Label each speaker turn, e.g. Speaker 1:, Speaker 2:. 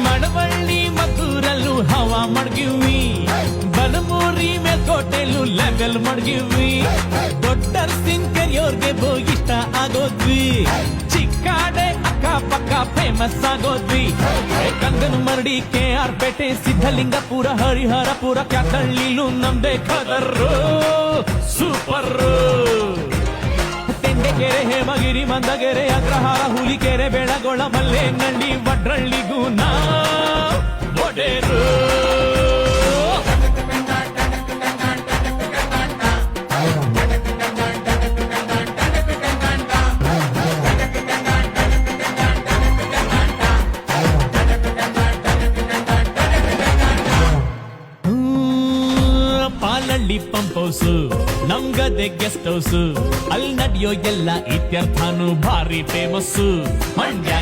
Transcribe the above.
Speaker 1: ಮಳವಳ್ಳಿ ಮದ್ದೂರಲ್ಲೂ ಹವಾ ಮಡ್ಗಿವಿ, ಬಲಮೂರಿ ಮೇಲ್ಕೋಟೆಲ್ಲೂ ಲೆವೆಲ್ ಮಡ್ಗಿವಿ, ದೊಡ್ಡ ಸಿಂಗ್ ಕೆರಿಯೋರ್ಗೆ ಇಷ್ಟ ಆಗೋದ್ವಿ, ಚಿಕ್ಕಾಡೆ ಅಕ್ಕಪಕ್ಕ ಫೇಮಸ್ ಆಗೋದ್ವಿ, ಕಂಗನ ಮರಡಿ KR ಪೇಟೆ ಸಿದ್ಧಲಿಂಗಪುರ ಹರಿಹರಪುರ ಕ್ಯಾತಳ್ಳಿಲು ನಮ್ದೇ ಖದರ್ರು ಸೂಪರ್. ತೆಂಡೆಕೆರೆ ಹೇಮಗಿರಿ ಮಂದಗೆರೆ ಅಗ್ರಹಾರ ಹುಲಿಕೆರೆ ಬೆಳಗೊಳ ಮಲ್ಲೇನಹಳ್ಳಿ ವಡ್ರಳ್ಳಿಗೂ ನಾ ಒಡೆರು. ಪಾಲಳ್ಳಿ ಪಂಪ್ ಹೌಸು ನಮ್ಗದೆ ಗೆಸ್ಟ್ ಹೌಸು, ಅಲ್ಲಿ ನಡೆಯೋ ಎಲ್ಲ ಇತ್ಯರ್ಥನು ಭಾರಿ ಫೇಮಸ್ಸು. ಮಂಡ್ಯ